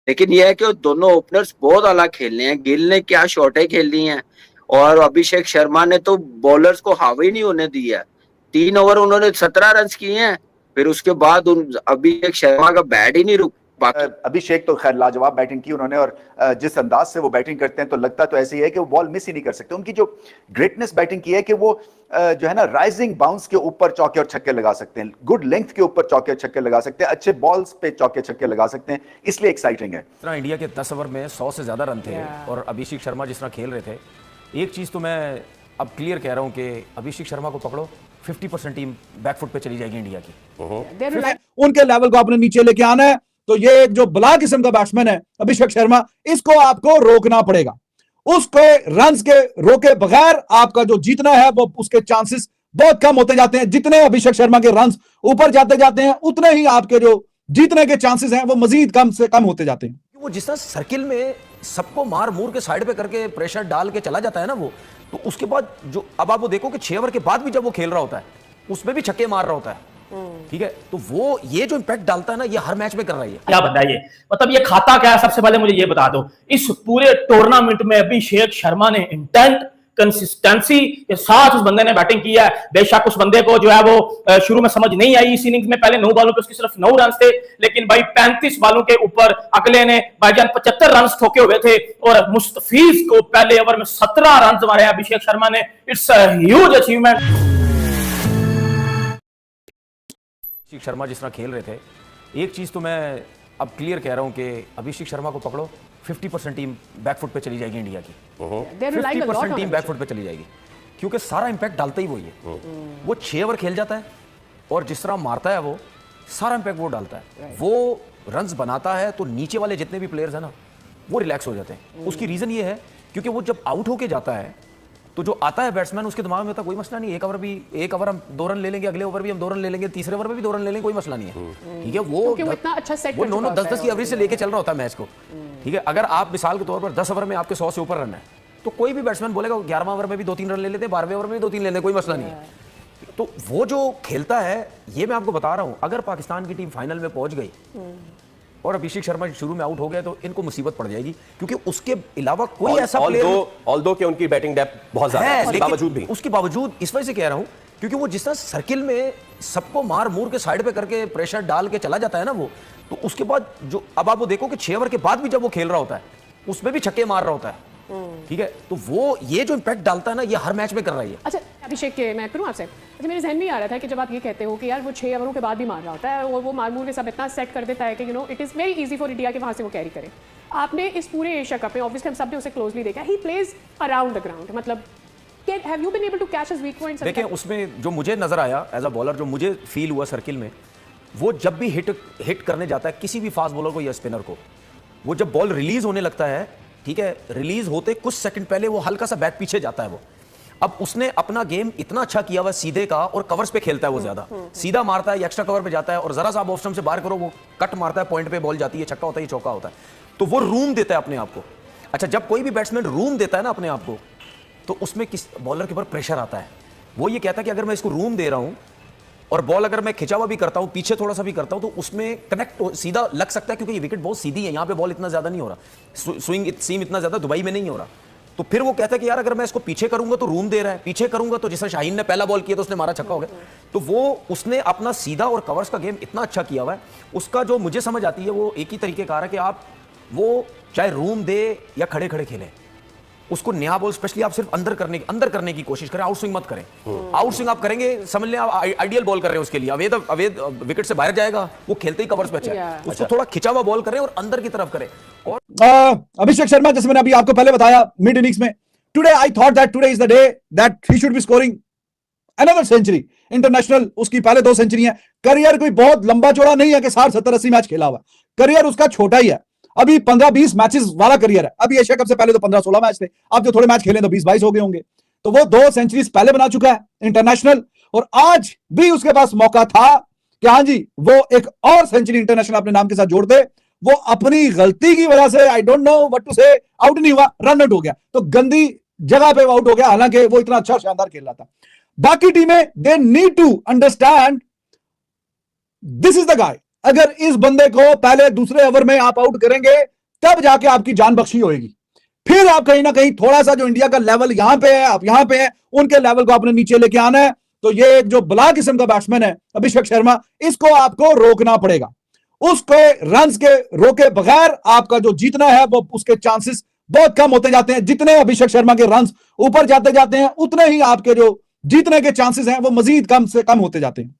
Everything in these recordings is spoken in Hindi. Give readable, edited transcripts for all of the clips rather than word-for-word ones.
लेकिन यह है कि दोनों ओपनर्स बहुत अलग खेल रहे हैं। गिल ने क्या शॉटें खेली हैं, और अभिषेक शर्मा ने तो बॉलर्स को हावी नहीं होने दिया। 3 ओवर उन्होंने 17 रन किए हैं, फिर उसके बाद अभिषेक शर्मा का बैट ही नहीं रुक बाकी। अभिषेक तो खैर लाजवाब बैटिंग की उन्होंने, और जिस अंदाज से वो बैटिंग करते हैं तो लगता तो ऐसे ही है कि वो बॉल मिस ही नहीं कर सकते। उनकी जो ग्रेटनेस बैटिंग की है कि वो जो है ना राइजिंग बाउंस के ऊपर चौके और छक्के लगा सकते हैं, गुड लेंथ के ऊपर चौके और छक्के लगा सकते हैं, अच्छे बॉल्स पे चौके छक्के लगा सकते हैं, इसलिए एक्साइटिंग है। इतना इंडिया के 10 ओवर में 100 से ज्यादा रन थे और अभिषेक शर्मा जिस तरह खेल रहे थे, एक चीज तो मैं अब क्लियर कह रहा हूं कि अभिषेक शर्मा को पकड़ो 50% टीम बैकफुट पे चली जाएगी इंडिया की। उनके लेवल को आपने नीचे लेके आना है, तो ये एक जो बला किस्म का बैट्समैन है अभिषेक शर्मा, इसको आपको रोकना पड़ेगा। उसके रन्स के रोके बगैर आपका जो जीतना है वो उसके चांसेस बहुत कम होते जाते हैं। जितने अभिषेक शर्मा के रन्स ऊपर जाते जाते हैं उतने ही आपके जो जीतने के चांसेस हैं वो मजीद कम से कम होते जाते हैं। वो जिस तरह सर्किल में सबको मार मूर के साइड पे करके प्रेशर डाल के चला जाता है ना वो, तो उसके बाद जो अब आप वो देखो कि 6 ओवर के बाद भी जब वो खेल रहा होता है उसमें भी छक्के मार रहा होता है, ठीक है। तो वो ये जो इंपैक्ट डालता है ना, ये हर मैच में कर रहा है। क्या बताइए, मतलब ये खाता क्या है? सबसे पहले मुझे ये बता दो, इस पूरे टूर्नामेंट में अभिषेक शर्मा ने इंटेंट, कंसिस्टेंसी के साथ उस बंदे ने बैटिंग की है। बेशक उस बंदे को जो है वो शुरू में समझ नहीं आई इस इनिंग्स में, पहले 9 बॉलों पे उसके सिर्फ 9 रन थे, लेकिन भाई 35 बॉलों के ऊपर अगले ने भाईजान 75 रन ठोके हुए थे और मुस्तफीज को पहले ओवर में 17 रन मारे अभिषेक शर्मा ने। It's a huge achievement. Abhishek Sharma जिस तरह खेल रहे थे, एक चीज तो मैं अब क्लियर कह रहा हूं कि अभिषेक शर्मा को पकड़ो 50% टीम बैकफुट पे चली जाएगी इंडिया की। 50% टीम बैकफुट पे चली जाएगी, क्योंकि सारा इंपैक्ट डालता ही वही है। वो 6 ओवर खेल जाता है और जिस तरह मारता है वो सारा इंपैक्ट वो डालता है। वो रन्स बनाता है तो नीचे वाले जितने भी प्लेयर्स हैं ना वो रिलैक्स हो जाते हैं। उसकी रीजन ये है क्योंकि वो जब आउट होके जाता है तो जो आता है बैट्समैन उसके दिमाग में होता कोई मसला नहीं, एक ओवर हम 2 रन ले लेंगे, अगले ओवर भी हम 2 रन ले लेंगे, तीसरे ओवर में भी 2 रन ले लेंगे, कोई मसला नहीं है, ठीक है। वो इतना अच्छा सेट वो 9-10 की एवरेज से लेके चल रहा होता है मैच को, ठीक है। अगर आप मिसाल के तौर पर 10 ओवर में आपके 100 से ऊपर रन है तो कोई भी बैट्समैन बोलेगा 11वें ओवर में भी 2-3 रन ले लेते हैं, 12वें ओवर में भी 2-3 ले लेते, कोई मसला नहीं है। तो वो जो खेलता है, ये मैं आपको बता रहा हूं, अगर पाकिस्तान की टीम फाइनल में पहुंच गई और अभिषेक शर्मा शुरू में आउट हो गया तो इनको मुसीबत पड़ जाएगी, क्योंकि उसके अलावा कोई ऐसा प्लेयर, ऑल्दो कि उनकी बैटिंग डेप्थ बहुत ज्यादा है, उसके बावजूद इस वजह से कह रहा हूं क्योंकि वो जिस तरह सर्किल में सबको मार मूर के साइड पे करके प्रेशर डाल के चला जाता है ना वो, तो उसके बाद जो अब आप वो देखो कि 6 ओवर के बाद भी जब वो खेल रहा होता है उसमें भी छक्के मार रहा होता है, ठीक है। तो वो ये जो इंपैक्ट डालता है ना, ये हर मैच में कर रहा है। अच्छा अभिषेक के मैं करूं आपसे, अच्छा मेरे जहन में आ रहा था कि जब आप ये कहते हो कि यार वो 6 ओवरों के बाद भी मार रहा होता है और वो मारमूर के सब इतना सेट कर देता है कि it is very easy for India के वहाँ से वो कैरी करे। आपने इस पूरे एशिया कप में ऑब्वियसली हम सब ने उसे क्लोजली देखा, he plays around the ground, मतलब have you been able to catch his weak points? देखिए उसमें जो मुझे नजर आया एज अ बॉलर, जो मुझे फील हुआ सर्किल में, वो जब भी हिट करने जाता है किसी भी फास्ट बॉलर को या स्पिनर को, वो जब बॉल रिलीज होने लगता है, ठीक है, रिलीज होते कुछ सेकंड पहले वो हल्का सा बैक पीछे जाता है वो। अब उसने अपना गेम इतना अच्छा किया हुआ सीधे का, और कवर्स पे खेलता है वो ज्यादा, सीधा मारता है, एक्स्ट्रा कवर पे जाता है, और जरा सा आप ऑफ स्टंप से बाहर करो वो कट मारता है, पॉइंट पे बॉल जाती है, छक्का होता है, चौका होता है। तो वो रूम देता है अपने आप को। अच्छा, जब कोई भी बैट्समैन रूम देता है ना अपने आप को, तो उसमें किस बॉलर के ऊपर प्रेशर आता है। वो ये कहता है कि अगर मैं इसको रूम दे रहा हूं और बॉल अगर मैं खिंचा हुआ भी करता हूं, पीछे थोड़ा सा भी करता हूं, तो उसमें कनेक्ट सीधा लग सकता है, क्योंकि ये विकेट बहुत सीधी है, यहां पे बॉल इतना ज्यादा नहीं हो रहा, स्विंग सीम इतना ज्यादा दुबई में नहीं हो रहा। तो फिर वो कहता है कि यार अगर मैं इसको पीछे करूंगा तो रूम दे रहा है, पीछे करूंगा तो जैसे शाहीन ने पहला बॉल किया तो उसने मारा, छक्का हो गया। तो वो उसने अपना सीधा और कवर्स का गेम इतना अच्छा किया हुआ है। उसका जो मुझे समझ आती है वो एक ही तरीके का है कि आप वो चाहे रूम दे या खड़े खड़े खेलें, उसको नया बॉल स्पेशली आप सिर्फ अंदर करने की कोशिश करें, आउट स्विंग मत करें। आउट स्विंग आप करेंगे समझ लें आप आइडियल बॉल कर रहे हैं उसके लिए, अवैध विकेट से बाहर जाएगा, वो खेलते ही कवर्स पे अच्छा है, उसको थोड़ा खिंचा हुआ बॉल करें और अंदर की तरफ करें। और अभिषेक शर्मा, जैसे मैंने अभी आपको पहले बताया मिड इनिंग्स में, today I thought that today is the day that he should be scoring another century international. उसकी पहले 2 सेंचुरी है, करियर कोई बहुत लंबा चौड़ा नहीं है कि 60 70 80 मैच खेला हुआ, करियर उसका छोटा ही है, अभी 15-20 मैचेस वाला करियर है। अभी एशिया कप से पहले तो 15-16 मैच थे, अब जो थोड़े मैच खेले तो 20-22 हो गए होंगे। तो वो 2 सेंचुरीज पहले बना चुका है इंटरनेशनल, और आज भी उसके पास मौका था कि हाँ जी वो एक और सेंचुरी इंटरनेशनल अपने नाम के साथ जोड़ दे। वो अपनी गलती की वजह से, I don't know what to say, out नहीं हुआ, रन आउट हो गया, तो गंदी जगह पे आउट हो गया, हालांकि वो इतना अच्छा शानदार खेल रहा था। बाकी टीमें they need to understand this is the guy. अगर इस बंदे को पहले दूसरे ओवर में आप आउट करेंगे तब जाके आपकी जान बख्शी होगी। फिर आप कहीं ना कहीं थोड़ा सा जो इंडिया का लेवल यहां पे है, आप यहां पे है, उनके लेवल को आपने नीचे लेके आना है। तो ये जो बला किस्म का बैट्समैन है अभिषेक शर्मा, इसको आपको रोकना पड़ेगा। उसके रन्स के रोके बगैर आपका जो जीतना है वो उसके चांसेस बहुत कम होते जाते हैं। जितने अभिषेक शर्मा के रन्स ऊपर जाते जाते हैं उतने ही आपके जो जीतने के चांसेस हैं वो मजीद कम से कम होते जाते हैं।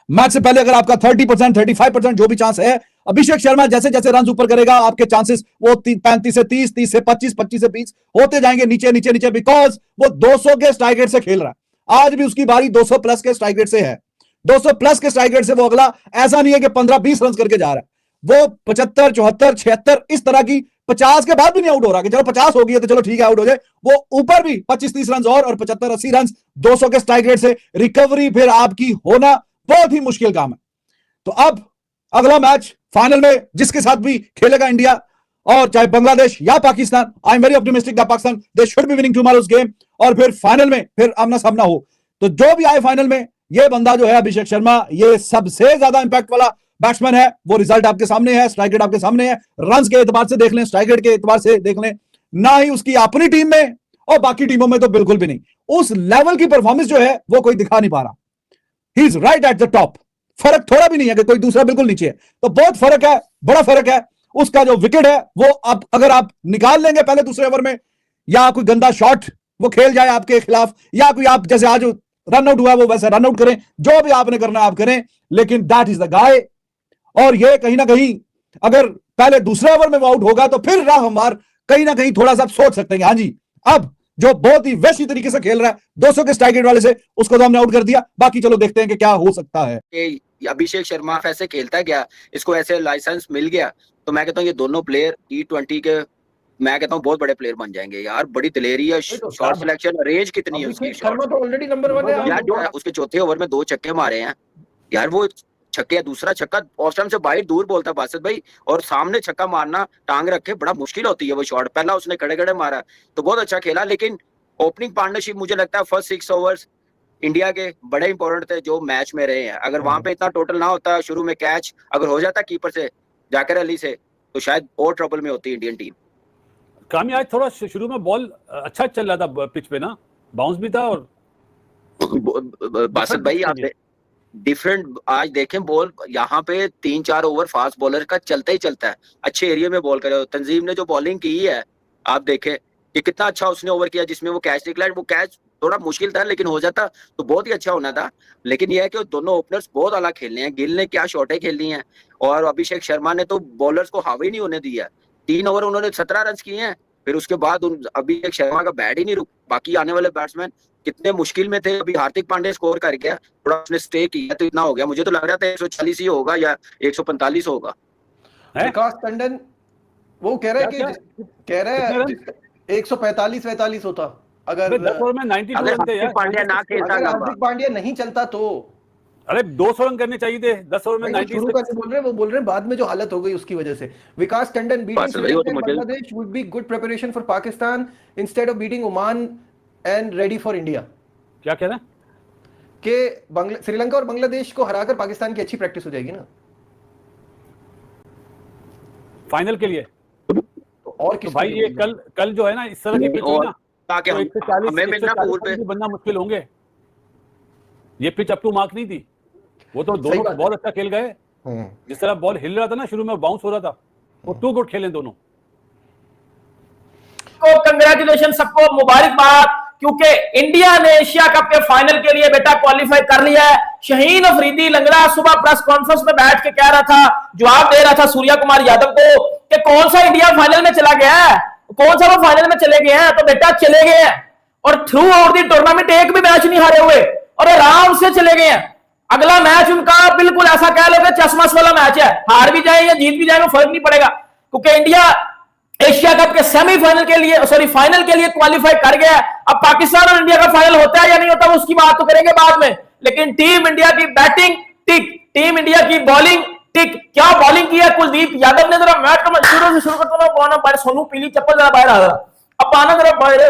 मैच से पहले अगर आपका 30%, 35% जो भी चांस है, अभिषेक शर्मा जैसे जैसे रन ऊपर करेगा आपके चांसेस वो 35 से 30, 30 से 25, 25 से 20 होते जाएंगे नीचे नीचे नीचे, बिकॉज वो 200 के स्ट्राइक रेट से खेल रहा है। आज भी उसकी बारी 200 प्लस के स्ट्राइक रेट से है। 200 प्लस के स्ट्राइक रेट से वो अगला ऐसा नहीं है कि 15-20 रन करके जा रहा है, वो 75, 74, 76 इस तरह की 50 के बाद भी नहीं आउट हो रहा कि चलो 50 हो गई है तो चलो ठीक है आउट हो जाए। वो ऊपर भी 25-30 रन और 75-80 रन 200 के स्ट्राइक रेट से रिकवरी फिर आपकी होना बहुत ही मुश्किल काम है। तो अब अगला मैच फाइनल में जिसके साथ भी खेलेगा इंडिया, और चाहे बांग्लादेश या Pakistan, I am very optimistic that Pakistan they should be winning tomorrow's game, और फिर फाइनल में फिर आमना सामना हो। तो जो भी आए फाइनल में, ये बंदा जो है अभिषेक शर्मा, ये सबसे ज्यादा इंपैक्ट वाला बैट्समैन है। वो रिजल्ट आपके सामने है, स्ट्राइक रेट आपके सामने है, रन के एतबार से देख लें, स्ट्राइक रेट के एतबार से देख लें, ना ही उसकी अपनी टीम में और बाकी टीमों में तो बिल्कुल भी नहीं। उस लेवल की परफॉर्मेंस जो है वो कोई दिखा नहीं पा रहा। He is right at the top. फर्क थोड़ा भी नहीं है कि कोई दूसरा बिल्कुल नीचे है, तो बहुत फर्क है, बड़ा फर्क है। उसका जो विकेट है वो अब अगर आप निकाल लेंगे पहले दूसरे ओवर में, या कोई गंदा शॉट वो खेल जाए आपके खिलाफ, या कोई आप जैसे आज रन आउट हुआ है वो वैसे रन आउट करें, जो भी आपने करना आप करें, लेकिन दैट इज द गाय। और ये कहीं ना कहीं अगर पहले दूसरे ओवर में वो आउट होगा तो फिर राहमार कहीं ना कहीं थोड़ा सा सोच सकते हैं, हाँ जी अब जो बहुत ही वैसी तरीके से खेल रहा है 200 के स्ट्राइक रेट वाले से, उसको तो हमने आउट कर दिया, बाकी चलो देखते हैं कि क्या हो सकता है। अभिषेक शर्मा ऐसे खेलता गया, इसको ऐसे लाइसेंस मिल गया, तो मैं कहता हूँ ये दोनों प्लेयर T20 के मैं कहता हूँ बहुत बड़े प्लेयर बन जाएंगे यार। बड़ी दिलेरी है, शॉट सिलेक्शन, रेंज कितनी है उसकी। शर्मा तो ऑलरेडी नंबर 1 है यार, जो उसके चौथे ओवर में 2 छक्के मारे हैं यार, वो छक्के, दूसरा छक्का ऑस्ट्रम से बाहर दूर बोलता बासित भाई, और सामने छक्का मारना टांग रखे बड़ा मुश्किल होती है वो शॉट। पहला उसने खड़े खड़े मारा तो बहुत अच्छा खेला, लेकिन ओपनिंग पार्टनरशिप मुझे लगता है फर्स्ट 6 ओवर्स इंडिया के बड़े इंपॉर्टेंट थे जो मैच में रहे हैं। अगर वहां पे इतना टोटल ना होता, शुरू में कैच अगर हो जाता कीपर से, जाकिर अली से, तो शायद और ट्रबल में होती इंडियन टीम। कामी आज थोड़ा शुरू में बॉल अच्छा चल रहा था पिच पे ना, बाउंस भी था। और बासित भाई आप डिफरेंट आज देखें, बॉल यहाँ पे 3-4 ओवर फास्ट बॉलर का चलता ही चलता है, अच्छे एरिया में बॉल करे। तंजीम ने जो बॉलिंग की है आप देखें कि कितना अच्छा उसने ओवर किया जिसमें वो कैच निकला। वो कैच थोड़ा मुश्किल था लेकिन हो जाता तो बहुत ही अच्छा होना था। लेकिन यह है कि दोनों ओपनर्स बहुत आला खेलने हैं। गिल ने क्या शॉटें खेली हैं, और अभिषेक शर्मा ने तो बॉलर्स को हावी नहीं होने दिया। 3 ओवर उन्होंने 17 रन किए हैं, फिर उसके बाद अभिषेक शर्मा का बैट ही नहीं रुक। बाकी आने वाले बैट्समैन कितने मुश्किल में थे। अभी हार्दिक पांड्या स्कोर कर गया, थोड़ा उसने स्टे किया तो इतना हो गया। मुझे तो लग रहा था 140 ही होगा या 145 होगा। विकास टंडन वो कह रहा है कि 145-45 होता अगर 10 ओवर में 92 रन थे यार। पांड्या ना खेलता, हार्दिक पांड्या नहीं चलता तो। अरे 200 रन करने चाहिए थे 10 ओवर में। 96 वो बोल रहे हैं बाद में जो हालत हो गई उसकी वजह से। Vikas Tandon beating Bangladesh would be good preparation for Pakistan instead of beating Oman and ready for India. क्या कह रहे हैं कि श्रीलंका और बांग्लादेश को हराकर पाकिस्तान की अच्छी प्रैक्टिस हो जाएगी ना फाइनल के लिए। और तो भाई ये कल जो है ना इस तरह की पिच हुई ना, ताकि तो 140 हमें मिलना पूल पे बनना मुश्किल होंगे। ये पिच अप टू मार्क नहीं थी। वो तो दोनों बहुत अच्छा खेल गए। जिस तरह बॉल हिल रहा था ना, शुरू में बाउंस हो रहा था, वो टू गुड खेले दोनों को। कंग्रेचुलेशन, सबको मुबारकबाद, क्योंकि इंडिया ने एशिया कप के फाइनल के लिए बेटा क्वालिफाई कर लिया है। शहीन अफरीदी लंगड़ा सुबह प्रेस कॉन्फ्रेंस में बैठ के कह रहा था, जवाब दे रहा था सूर्या कुमार यादव को कि कौन सा इंडिया फाइनल में चला गया है, कौन सा वो फाइनल में चले गए हैं। तो बेटा चले गए हैं, और थ्रू आउट दी टूर्नामेंट एक भी मैच नहीं हारे हुए और आराम से चले गए हैं। अगला मैच उनका बिल्कुल ऐसा कह लो कि चश्मस वाला मैच है, हार भी जाए या जीत भी जाए फर्क नहीं पड़ेगा, क्योंकि इंडिया एशिया कप के सेमीफाइनल के लिए फाइनल के लिए क्वालिफाई कर गया। अब पाकिस्तान और इंडिया का फाइनल होता है या नहीं होता, उसकी बात तो करेंगे बाद में। लेकिन टीम इंडिया की बैटिंग टिक, टीम इंडिया की बॉलिंग टिक। क्या बॉलिंग की है कुलदीप यादव ने। जरा मैच को शुरू से शुरू करता हूं, सोनू पीली चप्पल जरा बाहर आ रहा, अब आना जरा बाहर।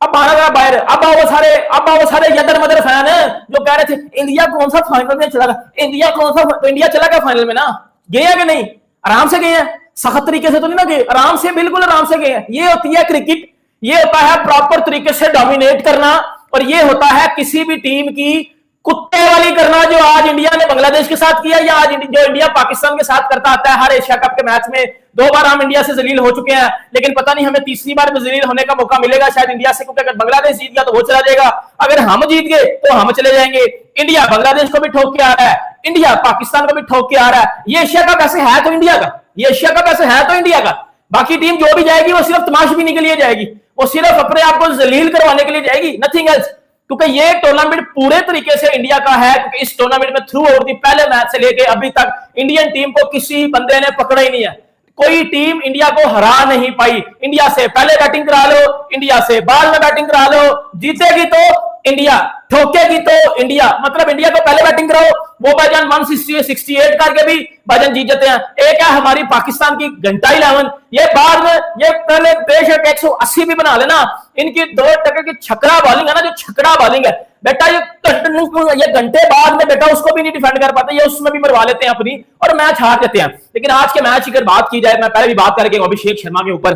अब बाहर बाहर अब वो सारे यदर मदर फैन है जो कह रहे थे इंडिया कौन सा फाइनल में चला गया, इंडिया कौन सा, तो इंडिया चला गया फाइनल में ना, गए कि नहीं, आराम से गए हैं, सख्त तरीके से तो नहीं ना गए, आराम से, बिल्कुल आराम से गए हैं। ये होती है क्रिकेट, ये होता है प्रॉपर तरीके से डोमिनेट करना, और ये होता है किसी भी टीम की कुत्ते वाली करना, जो आज इंडिया ने बांग्लादेश के साथ किया, या आज जो इंडिया पाकिस्तान के साथ करता आता है। हर एशिया कप के मैच में 2 बार हम इंडिया से जलील हो चुके हैं, लेकिन पता नहीं हमें तीसरी बार में जलील होने का मौका मिलेगा शायद इंडिया से, क्योंकि अगर बांग्लादेश जीत गया तो वो चला जाएगा, अगर हम जीत गए तो हम चले जाएंगे। इंडिया बांग्लादेश को भी ठोक के आ रहा है, इंडिया पाकिस्तान को भी ठोक के आ रहा है। ये एशिया कप ऐसे है तो इंडिया का, ये एशिया कप ऐसे है तो इंडिया का। बाकी टीम जो भी जाएगी वो सिर्फ तमाशबीनी के लिए जाएगी, वो सिर्फ अपने आप को जलील करवाने के लिए जाएगी, नथिंग एल्स। क्योंकि ये टूर्नामेंट पूरे तरीके से इंडिया का है, क्योंकि इस टूर्नामेंट में थ्रू आउट दी पहले मैच से लेके अभी तक इंडियन टीम को किसी बंदे ने पकड़ा ही नहीं है, कोई टीम इंडिया को हरा नहीं पाई। इंडिया से पहले बैटिंग करा लो, इंडिया से बाद में बैटिंग करा लो, जीतेगी तो इंडिया, ठोकेगी तो इंडिया, मतलब इंडिया को पहले बैटिंग कराओ, वो भाईजान 168 करके भी भाईजान जीत जाते हैं। एक है हमारी पाकिस्तान की घंटा 11, ये बाद में, ये पहले बेशक 180 भी बना लेना, इनकी 2 टके की छकड़ा बॉलिंग है ना, जो छकड़ा बॉलिंग है बेटा, ये घंटे बाद में बेटा उसको भी नहीं डिफेंड कर पाते, ये उसमें भी मरवा लेते हैं अपनी और मैच हार देते हैं। लेकिन आज के मैच की अगर बात की जाए, मैं पहले भी बात करके अभिषेक शर्मा के ऊपर,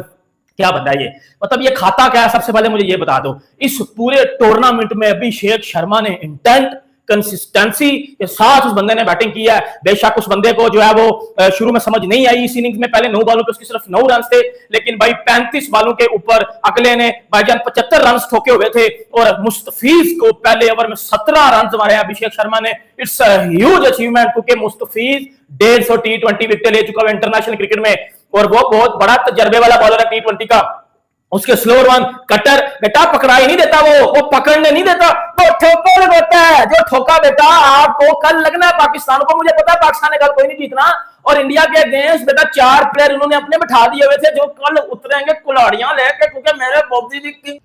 क्या बंदा है ये, मतलब ये खाता क्या है, सबसे पहले मुझे ये बता दो। इस पूरे टूर्नामेंट में अभिषेक शर्मा ने इंटेंट, कंसिस्टेंसी के साथ उस बंदे ने बैटिंग की है। बेशक उस बंदे को जो है वो शुरू में समझ नहीं आई इस इनिंग्स में, पहले 9 बॉलों पे उसके सिर्फ 9 रन थे, लेकिन भाई 35 बॉलों के ऊपर अगले ने भाईजान 75 रन ठोके हुए थे, और मुस्तफीज को पहले ओवर में 17 रन मारे अभिषेक शर्मा ने। इट्स अ ह्यूज अचीवमेंट, क्योंकि मुस्तफीज 150 T20 विकेट ले चुका है इंटरनेशनल क्रिकेट में, और वो बहुत बड़ा तजर्बे वाला बॉलर है T20 का। उसके स्लोअर वन कटर बेटा पकड़ा ही नहीं देता, वो पकड़ने नहीं देता, वो ठोकर देता है, जो ठोका बेटा आपको कल लगना है पाकिस्तान को। मुझे पता है पाकिस्तान ने कल कोई नहीं जीतना, और इंडिया के अगेंस्ट बेटा 4 प्लेयर उन्होंने अपने बिठा दिए हुए थे, जो कल उतरेंगे कुल्हाड़ियां लेके, क्योंकि मेरे बॉबी की।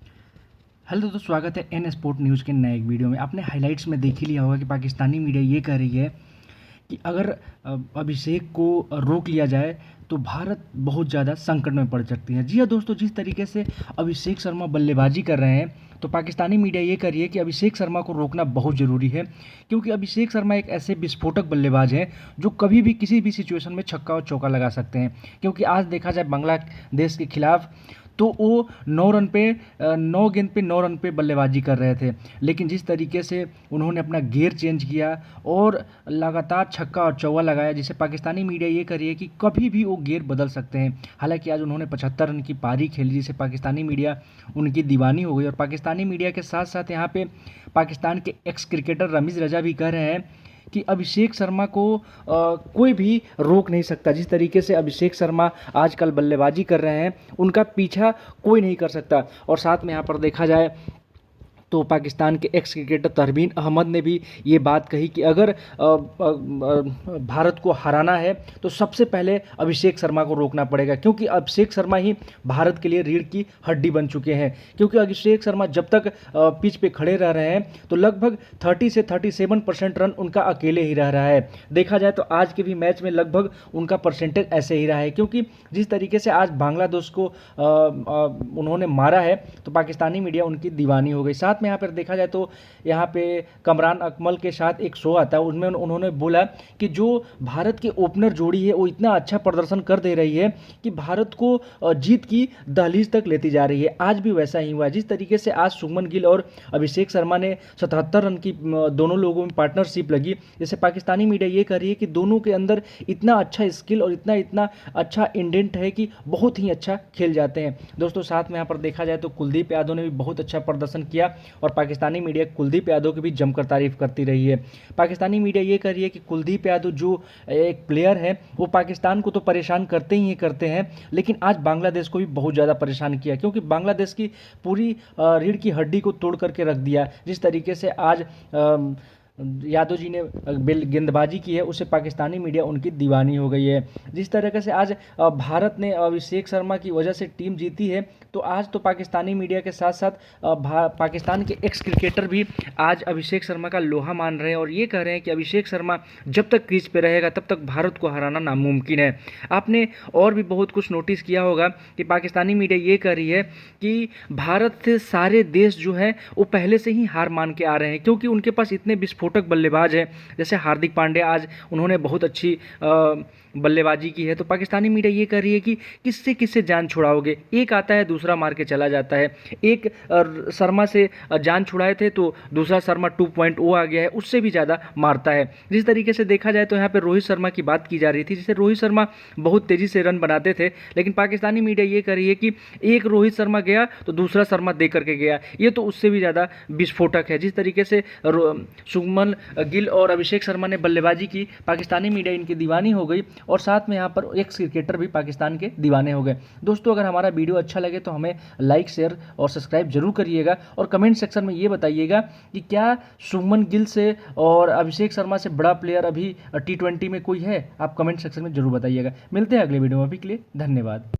हेलो दोस्तों, स्वागत है एन स्पोर्ट न्यूज़ के नए एक वीडियो में। आपने हाइलाइट्स में देख ही लिया होगा कि पाकिस्तानी मीडिया ये कह रही है कि अगर अभिषेक को रोक लिया जाए तो भारत बहुत ज़्यादा संकट में पड़ सकती है। जी हाँ दोस्तों, जिस तरीके से अभिषेक शर्मा बल्लेबाजी कर रहे हैं, तो पाकिस्तानी मीडिया ये कह रही है कि अभिषेक शर्मा को रोकना बहुत ज़रूरी है, क्योंकि अभिषेक शर्मा एक ऐसे विस्फोटक बल्लेबाज हैं जो कभी भी किसी भी सिचुएशन में छक्का और चौका लगा सकते हैं। क्योंकि आज देखा जाए बांग्लादेश के खिलाफ तो वो 9 गेंद पे 9 रन पे बल्लेबाजी कर रहे थे, लेकिन जिस तरीके से उन्होंने अपना गियर चेंज किया और लगातार छक्का और चौका लगाया, जिसे पाकिस्तानी मीडिया ये कर रही है कि कभी भी वो गियर बदल सकते हैं। हालांकि आज उन्होंने 75 रन की पारी खेली, जिसे पाकिस्तानी मीडिया उनकी दीवानी हो गई। और पाकिस्तानी मीडिया के साथ साथ यहाँ पे पाकिस्तान के एक्स क्रिकेटर रमीज़ रजा भी कह रहे हैं कि अभिषेक शर्मा को कोई भी रोक नहीं सकता। जिस तरीके से अभिषेक शर्मा आजकल बल्लेबाजी कर रहे हैं, उनका पीछा कोई नहीं कर सकता। और साथ में यहाँ पर देखा जाए तो पाकिस्तान के एक्स क्रिकेटर तहरीन अहमद ने भी ये बात कही कि अगर भारत को हराना है तो सबसे पहले अभिषेक शर्मा को रोकना पड़ेगा, क्योंकि अभिषेक शर्मा ही भारत के लिए रीढ़ की हड्डी बन चुके हैं। क्योंकि अभिषेक शर्मा जब तक पिच पे खड़े रह रहे हैं तो लगभग 30 से 37% रन उनका अकेले ही रह रहा है। देखा जाए तो आज के भी मैच में लगभग उनका परसेंटेज ऐसे ही रहा है, क्योंकि जिस तरीके से आज बांग्लादेश को उन्होंने मारा है तो पाकिस्तानी मीडिया उनकी दीवानी हो गई। साथ में यहाँ पर देखा जाए तो यहाँ पे कमरान अकमल के साथ एक शो आता है, उसमें उन्होंने बोला कि जो भारत की ओपनर जोड़ी है वो इतना अच्छा प्रदर्शन कर दे रही है कि भारत को जीत की दहलीज तक लेती जा रही है। आज भी वैसा ही हुआ। जिस तरीके से आज शुभमन गिल और अभिषेक शर्मा ने 77 रन की दोनों लोगों में पार्टनरशिप लगी, जैसे पाकिस्तानी मीडिया ये कर रही है कि दोनों के अंदर इतना अच्छा स्किल और इतना अच्छा इंडेंट है कि बहुत ही अच्छा खेल जाते हैं। दोस्तों साथ में यहाँ पर देखा जाए तो कुलदीप यादव ने भी बहुत अच्छा प्रदर्शन किया, और पाकिस्तानी मीडिया कुलदीप यादव की भी जमकर तारीफ करती रही है। पाकिस्तानी मीडिया ये कह रही है कि कुलदीप यादव जो एक प्लेयर है वो पाकिस्तान को तो परेशान करते ही करते हैं, लेकिन आज बांग्लादेश को भी बहुत ज़्यादा परेशान किया, क्योंकि बांग्लादेश की पूरी रीढ़ की हड्डी को तोड़ करके रख दिया। जिस तरीके से आज यादव जी ने गेंदबाजी की है उससे पाकिस्तानी मीडिया उनकी दीवानी हो गई है। जिस तरीके से आज भारत ने अभिषेक शर्मा की वजह से टीम जीती है, तो आज तो पाकिस्तानी मीडिया के साथ साथ पाकिस्तान के एक्स क्रिकेटर भी आज अभिषेक शर्मा का लोहा मान रहे हैं और ये कह रहे हैं कि अभिषेक शर्मा जब तक क्रीज पे रहेगा तब तक भारत को हराना नामुमकिन है। आपने और भी बहुत कुछ नोटिस किया होगा कि पाकिस्तानी मीडिया ये कह रही है कि भारत से सारे देश जो हैं वो पहले से ही हार मान के आ रहे हैं, क्योंकि उनके पास इतने विस्फोटक बल्लेबाज हैं। जैसे हार्दिक पांड्या, आज उन्होंने बहुत अच्छी बल्लेबाजी की है, तो पाकिस्तानी मीडिया ये कह रही है कि किससे किससे जान छुड़ाओगे, एक आता है दूसरा मार के चला जाता है। एक शर्मा से जान छुड़ाए थे तो दूसरा शर्मा 2.0 आ गया है, उससे भी ज़्यादा मारता है। जिस तरीके से देखा जाए तो यहाँ पे रोहित शर्मा की बात की जा रही थी, जिसे रोहित शर्मा बहुत तेज़ी से रन बनाते थे, लेकिन पाकिस्तानी मीडिया ये कह रही है कि एक रोहित शर्मा गया तो दूसरा शर्मा दे करके गया, ये तो उससे भी ज़्यादा विस्फोटक है। जिस तरीके से शुभमन गिल और अभिषेक शर्मा ने बल्लेबाजी की, पाकिस्तानी मीडिया इनकी दीवानी हो गई और साथ में यहाँ पर एक्स क्रिकेटर भी पाकिस्तान के दीवाने हो गए। दोस्तों, अगर हमारा वीडियो अच्छा लगे तो हमें लाइक, शेयर और सब्सक्राइब जरूर करिएगा और कमेंट सेक्शन में ये बताइएगा कि क्या शुभमन गिल से और अभिषेक शर्मा से बड़ा प्लेयर अभी T20 में कोई है? आप कमेंट सेक्शन में जरूर बताइएगा। मिलते हैं अगले वीडियो में, अभी के लिए धन्यवाद।